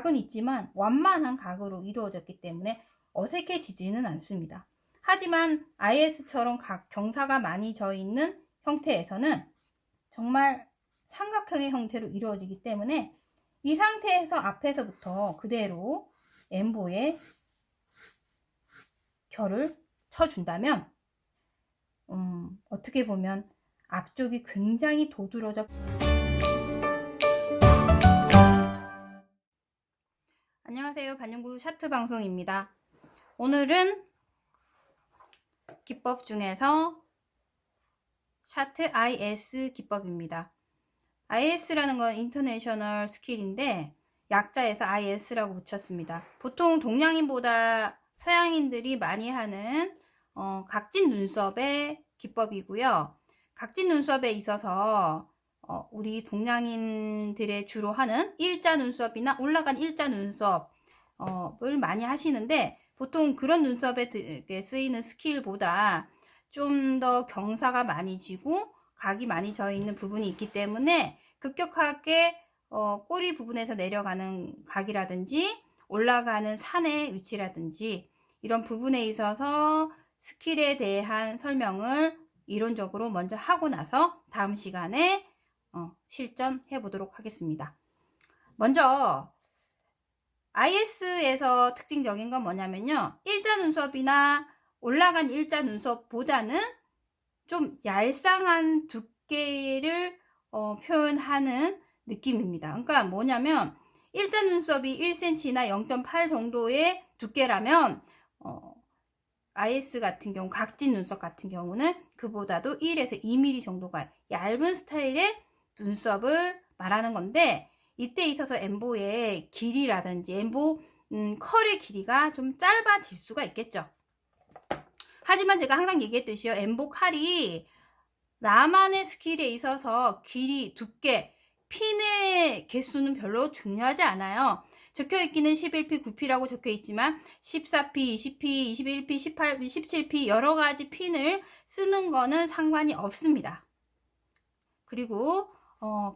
각은 있지만 완만한 각으로 이루어졌기 때문에 어색해지지는 않습니다. 하지만 IS처럼 경사가 많이 져 있는 형태에서는 정말 삼각형의 형태로 이루어지기 때문에 이 상태에서 앞에서부터 그대로 엠보에 결을 쳐준다면 어떻게 보면 앞쪽이 굉장히 도드러져. 안녕하세요. 반영구 샤트 방송입니다. 오늘은 기법 중에서 샤트 IS 기법입니다. IS라는 건 인터내셔널 스킬인데 약자에서 IS라고 붙였습니다. 보통 동양인보다 서양인들이 많이 하는 각진 눈썹의 기법이고요. 각진 눈썹에 있어서 우리 동양인들의 주로 하는 일자 눈썹이나 올라간 일자 눈썹을 많이 하시는데, 보통 그런 눈썹에 쓰이는 스킬보다 좀 더 경사가 많이 지고 각이 많이 져 있는 부분이 있기 때문에 급격하게 꼬리 부분에서 내려가는 각이라든지 올라가는 산의 위치라든지 이런 부분에 있어서 스킬에 대한 설명을 이론적으로 먼저 하고 나서 다음 시간에 실전해 보도록 하겠습니다. 먼저 IS에서 특징적인 건 뭐냐면요, 일자 눈썹이나 올라간 일자 눈썹보다는 좀 얄쌍한 두께를 표현하는 느낌입니다. 그러니까 뭐냐면 일자 눈썹이 1cm나 0.8 정도의 두께라면 IS 같은 경우, 각진 눈썹 같은 경우는 그보다도 1에서 2mm 정도가 얇은 스타일의 눈썹을 말하는 건데, 이때 있어서 엠보의 길이라든지 엠보 컬의 길이가 좀 짧아질 수가 있겠죠. 하지만 제가 항상 얘기했듯이요, 엠보 칼이 나만의 스킬에 있어서 길이, 두께, 핀의 개수는 별로 중요하지 않아요. 적혀있기는 11P, 9P라고 적혀있지만 14P, 20P, 21P, 18P, 17P 여러가지 핀을 쓰는 거는 상관이 없습니다. 그리고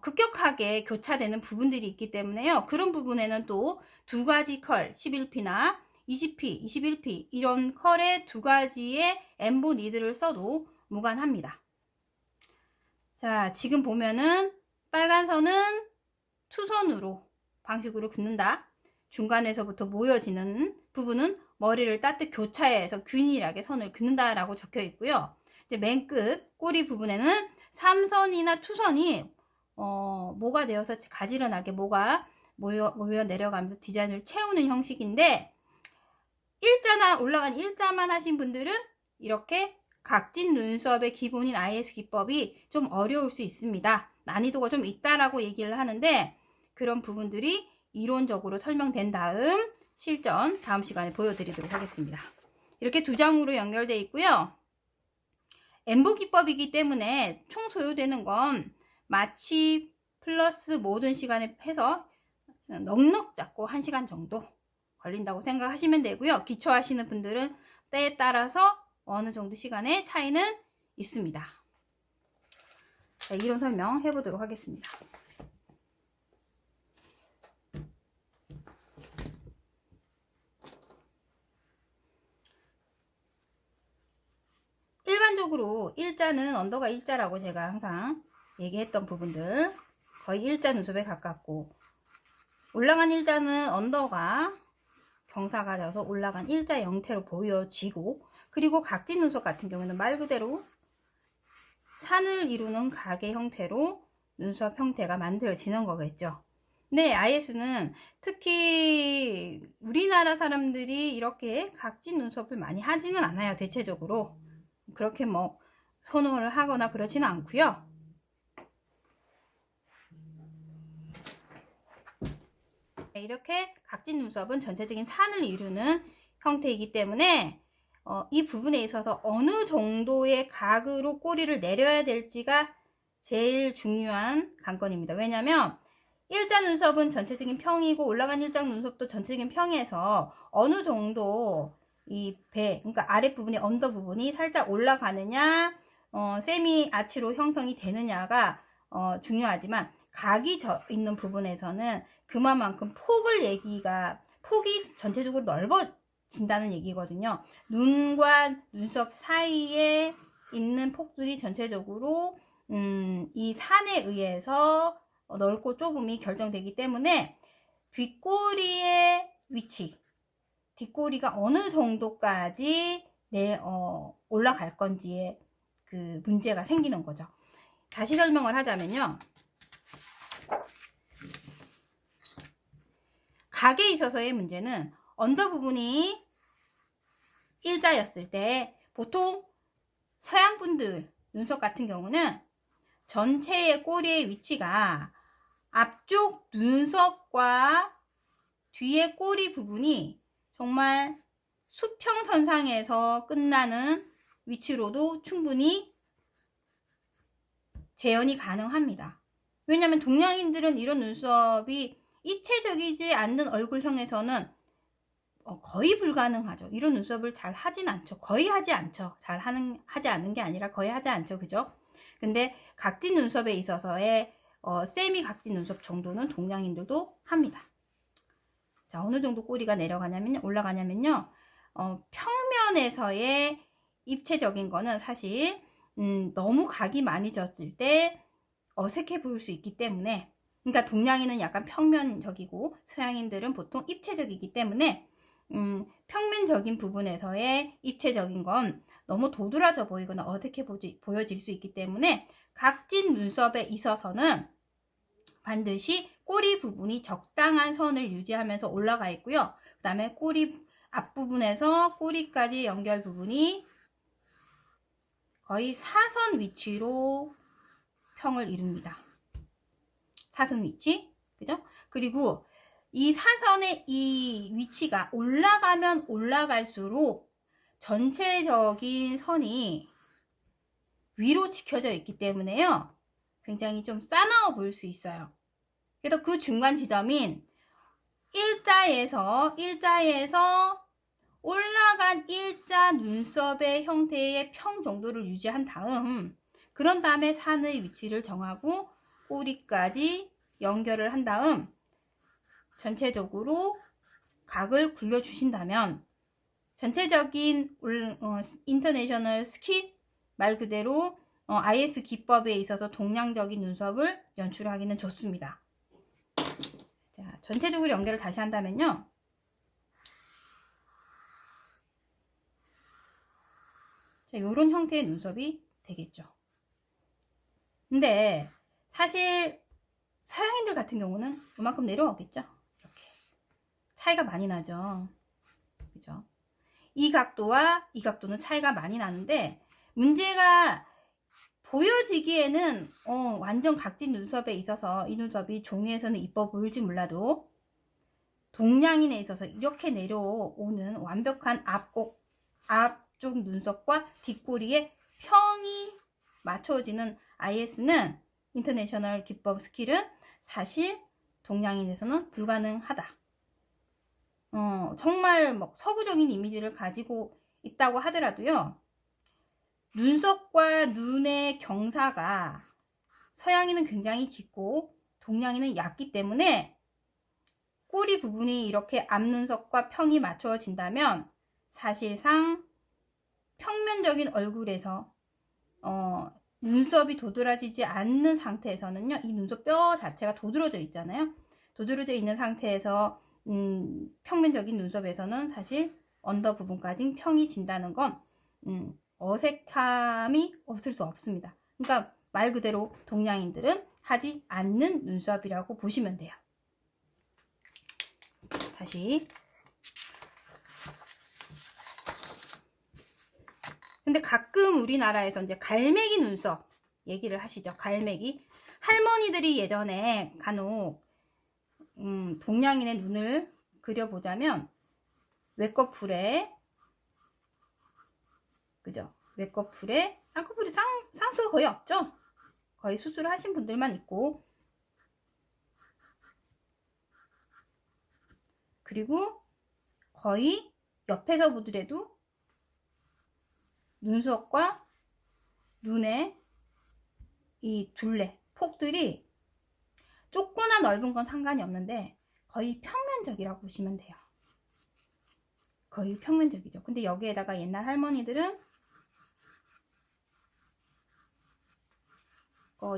급격하게 교차되는 부분들이 있기 때문에요, 그런 부분에는 또 두 가지 컬, 11P나 20P, 21P 이런 컬의 두 가지의 엠보 니드를 써도 무관합니다. 자, 지금 보면은 빨간 선은 투선으로 방식으로 긋는다. 중간에서부터 모여지는 부분은 머리를 따뜻 교차해서 균일하게 선을 긋는다 라고 적혀 있고요. 이제 맨 끝 꼬리 부분에는 3선이나 투선이 모가 되어서 가지런하게 모가 모여 내려가면서 디자인을 채우는 형식인데, 일자나 올라간 일자만 하신 분들은 이렇게 각진 눈썹의 기본인 IS 기법이 좀 어려울 수 있습니다. 난이도가 좀 있다라고 얘기를 하는데, 그런 부분들이 이론적으로 설명된 다음 실전 다음 시간에 보여드리도록 하겠습니다. 이렇게 두 장으로 연결되어 있고요. 엠보 기법이기 때문에 총 소요되는 건 마취 플러스 모든 시간에 해서 넉넉 잡고 1시간 정도 걸린다고 생각하시면 되고요. 기초 하시는 분들은 때에 따라서 어느 정도 시간의 차이는 있습니다. 자, 이론 설명 해보도록 하겠습니다. 일반적으로 일자는 언더가 일자라고 제가 항상 얘기했던 부분들, 거의 일자 눈썹에 가깝고, 올라간 일자는 언더가 경사가 져서 올라간 일자 형태로 보여지고, 그리고 각진 눈썹 같은 경우는 말 그대로 산을 이루는 각의 형태로 눈썹 형태가 만들어지는 거겠죠. 네, IS는 특히 우리나라 사람들이 이렇게 각진 눈썹을 많이 하지는 않아요. 대체적으로 그렇게 뭐 선호를 하거나 그러지는 않고요. 이렇게 각진 눈썹은 전체적인 산을 이루는 형태이기 때문에 이 부분에 있어서 어느 정도의 각으로 꼬리를 내려야 될지가 제일 중요한 관건입니다. 왜냐하면 일자 눈썹은 전체적인 평이고 올라간 일자 눈썹도 전체적인 평에서 어느 정도 이 배, 그러니까 아랫부분의 언더 부분이 살짝 올라가느냐 세미 아치로 형성이 되느냐가 중요하지만, 각이 있는 부분에서는 그만큼 폭이 전체적으로 넓어진다는 얘기거든요. 눈과 눈썹 사이에 있는 폭들이 전체적으로 이 산에 의해서 넓고 좁음이 결정되기 때문에 뒷꼬리의 위치, 뒷꼬리가 어느 정도까지 올라갈 건지에 그 문제가 생기는 거죠. 다시 설명을 하자면요. 각에 있어서의 문제는 언더 부분이 일자였을 때 보통 서양분들 눈썹 같은 경우는 전체의 꼬리의 위치가 앞쪽 눈썹과 뒤의 꼬리 부분이 정말 수평선상에서 끝나는 위치로도 충분히 재현이 가능합니다. 왜냐하면 동양인들은 이런 눈썹이 입체적이지 않는 얼굴형에서는 거의 불가능하죠. 이런 눈썹을 잘 하진 않죠. 거의 하지 않죠. 하지 않는 게 아니라 거의 하지 않죠. 그죠? 근데 각진 눈썹에 있어서의 세미 각진 눈썹 정도는 동양인들도 합니다. 자, 어느 정도 꼬리가 올라가냐면요. 평면에서의 입체적인 거는 사실 너무 각이 많이 졌을 때 어색해 보일 수 있기 때문에, 그러니까 동양인은 약간 평면적이고 서양인들은 보통 입체적이기 때문에 평면적인 부분에서의 입체적인 건 너무 도드라져 보이거나 어색해 보여질 수 있기 때문에 각진 눈썹에 있어서는 반드시 꼬리 부분이 적당한 선을 유지하면서 올라가 있고요. 그 다음에 꼬리 앞부분에서 꼬리까지 연결 부분이 거의 사선 위치로 평을 이룹니다. 사선 위치, 그죠? 그리고 이 사선의 이 위치가 올라가면 올라갈수록 전체적인 선이 위로 지켜져 있기 때문에요. 굉장히 좀 싸나워 보일 수 있어요. 그래서 그 중간 지점인 일자에서 올라간 일자 눈썹의 형태의 평 정도를 유지한 다음, 그런 다음에 산의 위치를 정하고 꼬리까지 연결을 한 다음 전체적으로 각을 굴려주신다면 전체적인 인터내셔널 스킬, 말 그대로 IS 기법에 있어서 동양적인 눈썹을 연출하기는 좋습니다. 자, 전체적으로 연결을 다시 한다면요. 자, 이런 형태의 눈썹이 되겠죠. 근데 사실 서양인들 같은 경우는 이만큼 내려오겠죠. 이렇게 차이가 많이 나죠. 그죠? 이 각도와 이 각도는 차이가 많이 나는데, 문제가 보여지기에는 완전 각진 눈썹에 있어서 이 눈썹이 종이에서는 이뻐 보일지 몰라도 동양인에 있어서 이렇게 내려오는 완벽한 앞쪽 눈썹과 뒷꼬리의 평이 맞춰지는 IS는 인터내셔널 기법 스킬은 사실 동양인에서는 불가능하다. 정말 뭐 서구적인 이미지를 가지고 있다고 하더라도요. 눈썹과 눈의 경사가 서양인은 굉장히 깊고 동양인은 얕기 때문에 꼬리 부분이 이렇게 앞눈썹과 평이 맞춰진다면 사실상 평면적인 얼굴에서 눈썹이 도드라지지 않는 상태에서는요, 이 눈썹 뼈 자체가 도드라져 있잖아요. 도드라져 있는 상태에서 평면적인 눈썹에서는 사실 언더 부분까지 평이 진다는 건 어색함이 없을 수 없습니다. 그러니까 말 그대로 동양인들은 하지 않는 눈썹이라고 보시면 돼요. 다시. 근데 가끔 우리나라에서 이제 갈매기 눈썹 얘기를 하시죠. 갈매기. 할머니들이 예전에 간혹 동양인의 눈을 그려보자면 외꺼풀에, 그죠? 외꺼풀에, 쌍꺼풀에 쌍수가 거의 없죠? 거의 수술을 하신 분들만 있고, 그리고 거의 옆에서 보더라도 눈썹과 눈의 이 둘레, 폭들이 좁거나 넓은 건 상관이 없는데 거의 평면적이라고 보시면 돼요. 거의 평면적이죠. 근데 여기에다가 옛날 할머니들은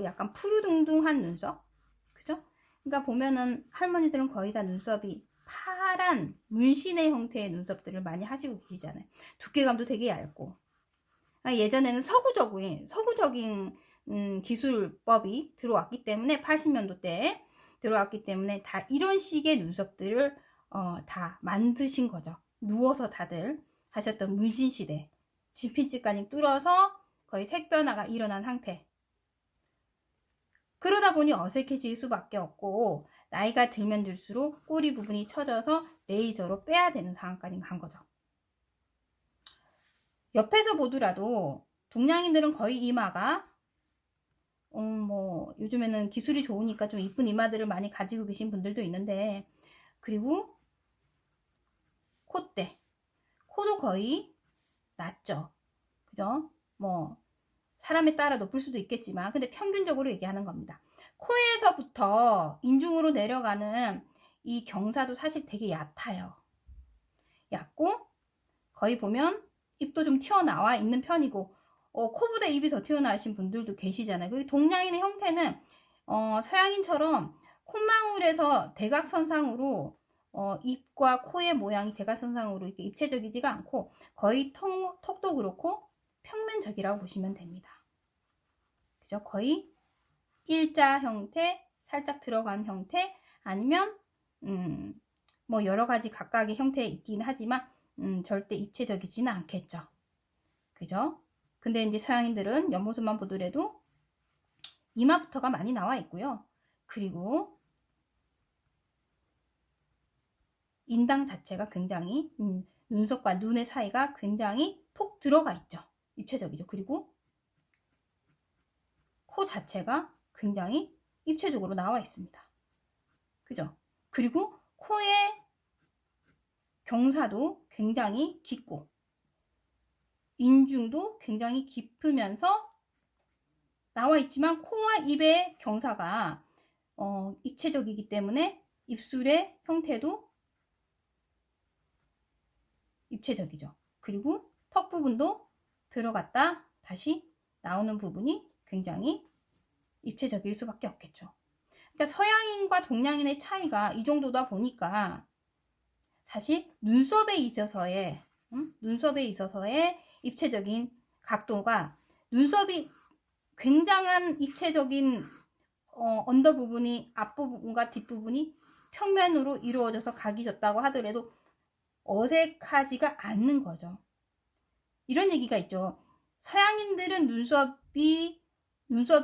약간 푸르둥둥한 눈썹, 그죠? 그러니까 보면은 할머니들은 거의 다 눈썹이 파란 문신의 형태의 눈썹들을 많이 하시고 계시잖아요. 두께감도 되게 얇고. 예전에는 서구적인 기술법이 들어왔기 때문에 80년도대에 들어왔기 때문에 다 이런 식의 눈썹들을 다 만드신 거죠. 누워서 다들 하셨던 문신시대, 진피집까지 뚫어서 거의 색변화가 일어난 상태. 그러다 보니 어색해질 수밖에 없고 나이가 들면 들수록 꼬리 부분이 처져서 레이저로 빼야 되는 상황까지 간 거죠. 옆에서 보더라도 동양인들은 거의 이마가 뭐 요즘에는 기술이 좋으니까 좀 이쁜 이마들을 많이 가지고 계신 분들도 있는데, 그리고 콧대, 코도 거의 낮죠. 그죠? 뭐 사람에 따라 높을 수도 있겠지만 근데 평균적으로 얘기하는 겁니다. 코에서부터 인중으로 내려가는 이 경사도 사실 되게 얕아요. 얕고 거의 보면 입도 좀 튀어나와 있는 편이고 코보다 입이 더 튀어나오신 분들도 계시잖아요. 그 동양인의 형태는 서양인처럼 콧망울에서 대각선상으로 입과 코의 모양이 대각선상으로 이렇게 입체적이지가 않고 거의 턱도 그렇고 평면적이라고 보시면 됩니다. 그죠? 거의 일자 형태, 살짝 들어간 형태, 아니면 뭐 여러 가지 각각의 형태에 있긴 하지만 절대 입체적이지는 않겠죠. 그죠? 근데 이제 서양인들은 옆모습만 보더라도 이마부터가 많이 나와 있고요. 그리고 인당 자체가 굉장히 눈썹과 눈의 사이가 굉장히 톡 들어가 있죠. 입체적이죠. 그리고 코 자체가 굉장히 입체적으로 나와 있습니다. 그죠? 그리고 코의 경사도 굉장히 깊고 인중도 굉장히 깊으면서 나와 있지만 코와 입의 경사가 입체적이기 때문에 입술의 형태도 입체적이죠. 그리고 턱 부분도 들어갔다 다시 나오는 부분이 굉장히 입체적일 수밖에 없겠죠. 그러니까 서양인과 동양인의 차이가 이 정도다 보니까 사실 눈썹에 있어서의 입체적인 각도가 눈썹이 굉장한 입체적인 언더 부분이 앞부분과 뒷부분이 평면으로 이루어져서 각이 졌다고 하더라도 어색하지가 않는 거죠. 이런 얘기가 있죠. 서양인들은 눈썹이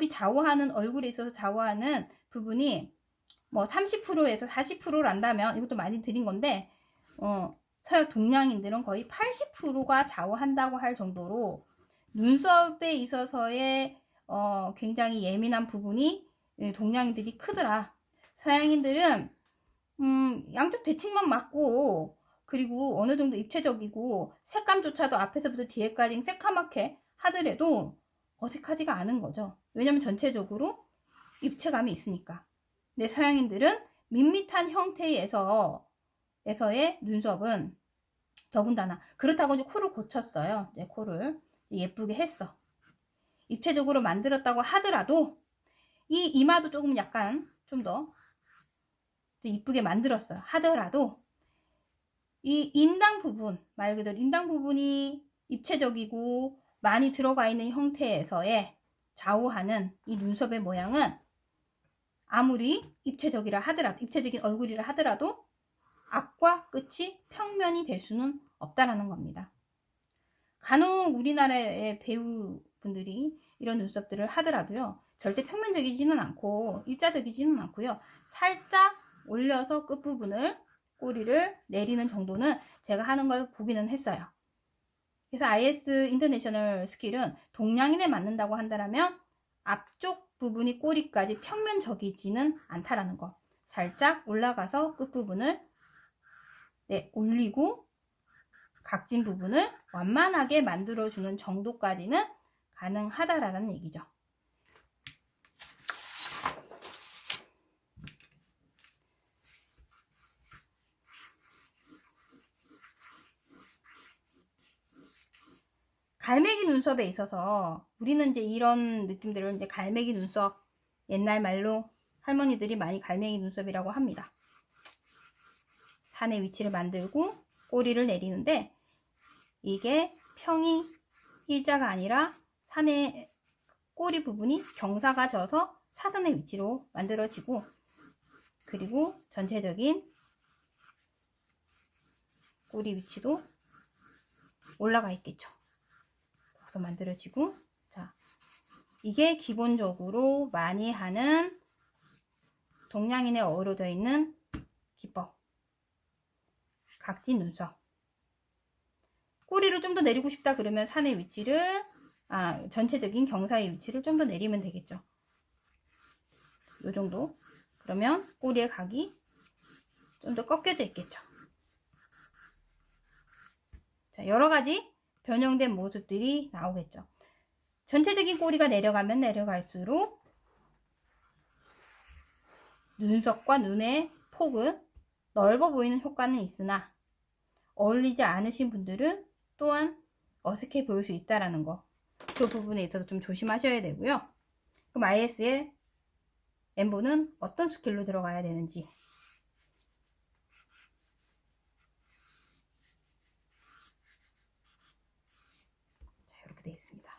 좌우하는, 얼굴에 있어서 좌우하는 부분이 뭐 30%에서 40%란다면, 이것도 많이 드린 건데 서양 동양인들은 거의 80%가 좌우한다고 할 정도로 눈썹에 있어서의 굉장히 예민한 부분이 동양인들이 크더라. 서양인들은 양쪽 대칭만 맞고 그리고 어느 정도 입체적이고 색감조차도 앞에서부터 뒤에까지 새까맣게 하더라도 어색하지가 않은 거죠. 왜냐면 전체적으로 입체감이 있으니까. 근데 서양인들은 밋밋한 형태에서의 눈썹은 더군다나 그렇다고 이제 코를 고쳤어요. 이제 코를 예쁘게 했어. 입체적으로 만들었다고 하더라도 이 이마도 조금 약간 좀 더 이쁘게 만들었어요. 하더라도 이 인당 부분, 말 그대로 인당 부분이 입체적이고 많이 들어가 있는 형태에서의 좌우하는 이 눈썹의 모양은 아무리 입체적인 얼굴이라 하더라도 앞과 끝이 평면이 될 수는 없다라는 겁니다. 간혹 우리나라의 배우분들이 이런 눈썹들을 하더라도요, 절대 평면적이지는 않고 일자적이지는 않고요, 살짝 올려서 끝부분을 꼬리를 내리는 정도는 제가 하는 걸 보기는 했어요. 그래서 IS 인터내셔널 스킬은 동양인에 맞는다고 한다면 앞쪽 부분이 꼬리까지 평면적이지는 않다라는 거. 살짝 올라가서 끝부분을 올리고 각진 부분을 완만하게 만들어주는 정도까지는 가능하다라는 얘기죠. 갈매기 눈썹에 있어서 우리는 이제 이런 느낌들을 이제 갈매기 눈썹, 옛날 말로 할머니들이 많이 갈매기 눈썹이라고 합니다. 산의 위치를 만들고 꼬리를 내리는데 이게 평이 일자가 아니라 산의 꼬리 부분이 경사가 져서 사선의 위치로 만들어지고, 그리고 전체적인 꼬리 위치도 올라가 있겠죠. 거기서 만들어지고, 자, 이게 기본적으로 많이 하는 동양인에 어우러져 있는 기법. 각진 눈썹. 꼬리를 좀 더 내리고 싶다 그러면 산의 위치를, 전체적인 경사의 위치를 좀 더 내리면 되겠죠. 요 정도. 그러면 꼬리의 각이 좀 더 꺾여져 있겠죠. 자, 여러 가지 변형된 모습들이 나오겠죠. 전체적인 꼬리가 내려가면 내려갈수록 눈썹과 눈의 폭은 넓어 보이는 효과는 있으나 어울리지 않으신 분들은 또한 어색해 보일 수 있다는 거, 그 부분에 있어서 좀 조심하셔야 되고요. 그럼 IS의 엠보는 어떤 스킬로 들어가야 되는지. 자, 이렇게 되어 있습니다.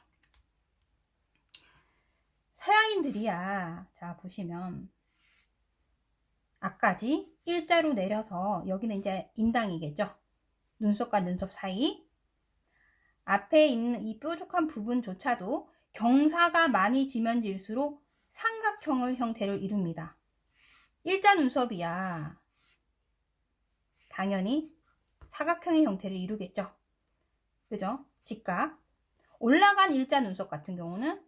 서양인들이야, 자 보시면 앞까지 일자로 내려서 여기는 이제 인당이겠죠. 눈썹과 눈썹 사이 앞에 있는 이 뾰족한 부분조차도 경사가 많이 지면 질수록 삼각형의 형태를 이룹니다. 일자 눈썹이야 당연히 사각형의 형태를 이루겠죠. 그죠? 직각. 올라간 일자 눈썹 같은 경우는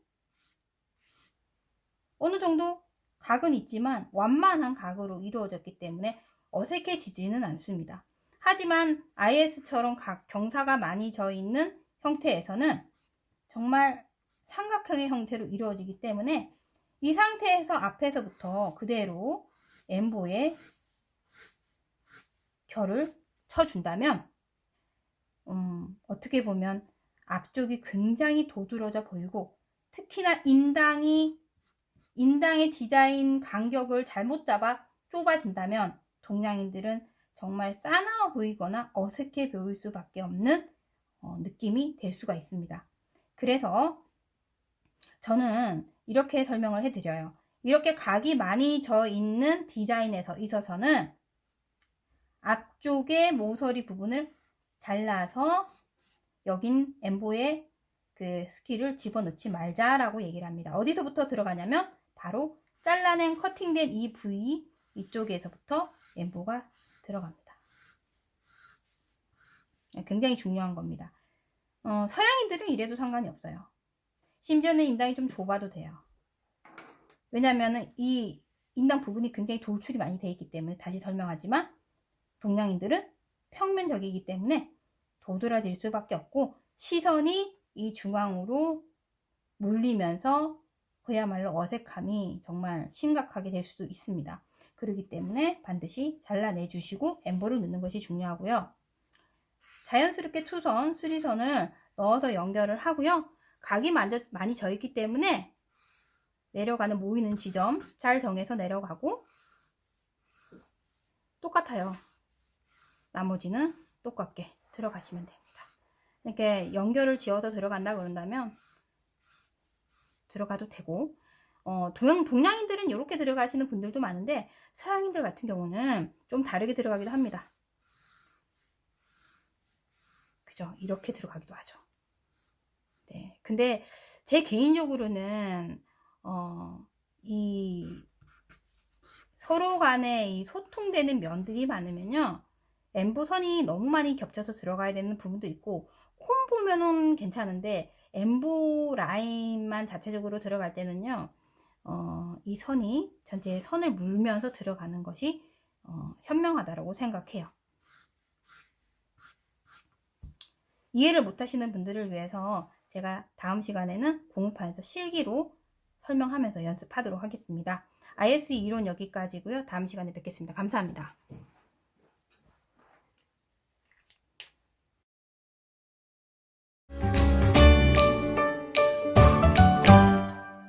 어느 정도 각은 있지만 완만한 각으로 이루어졌기 때문에 어색해지지는 않습니다. 하지만 IS처럼 경사가 많이 져 있는 형태에서는 정말 삼각형의 형태로 이루어지기 때문에 이 상태에서 앞에서부터 그대로 엠보에 결을 쳐준다면 어떻게 보면 앞쪽이 굉장히 도드러져 보이고, 특히나 인당의 디자인 간격을 잘못 잡아 좁아진다면 동양인들은 정말 싸나워 보이거나 어색해 보일 수밖에 없는 느낌이 될 수가 있습니다. 그래서 저는 이렇게 설명을 해드려요. 이렇게 각이 많이 져 있는 디자인에서 있어서는 앞쪽의 모서리 부분을 잘라서 여긴 엠보에 그 스킬을 집어넣지 말자라고 얘기를 합니다. 어디서부터 들어가냐면 바로 잘라낸 커팅된 이 부위 이쪽에서부터 엠보가 들어갑니다. 굉장히 중요한 겁니다. 서양인들은 이래도 상관이 없어요. 심지어는 인당이 좀 좁아도 돼요. 왜냐하면 이 인당 부분이 굉장히 돌출이 많이 되어 있기 때문에, 다시 설명하지만 동양인들은 평면적이기 때문에 도드라질 수밖에 없고 시선이 이 중앙으로 몰리면서 그야말로 어색함이 정말 심각하게 될 수도 있습니다. 그렇기 때문에 반드시 잘라내 주시고 엠보를 넣는 것이 중요하고요. 자연스럽게 2선, 3선을 넣어서 연결을 하고요. 각이 많이 져 있기 때문에 내려가는 모이는 지점 잘 정해서 내려가고, 똑같아요. 나머지는 똑같게 들어가시면 됩니다. 이렇게 연결을 지어서 들어간다 그런다면 들어가도 되고, 동양인들은 이렇게 들어가시는 분들도 많은데 서양인들 같은 경우는 좀 다르게 들어가기도 합니다. 그죠? 이렇게 들어가기도 하죠. 네. 근데 제 개인적으로는 이 서로 간에 이 소통되는 면들이 많으면요, 엠보 선이 너무 많이 겹쳐서 들어가야 되는 부분도 있고, 콤 보면은 괜찮은데 엠보 라인만 자체적으로 들어갈 때는요, 이 선이 전체의 선을 물면서 들어가는 것이 현명하다고 생각해요. 이해를 못 하시는 분들을 위해서 제가 다음 시간에는 공부판에서 실기로 설명하면서 연습하도록 하겠습니다. IS 이론 여기까지고요. 다음 시간에 뵙겠습니다. 감사합니다.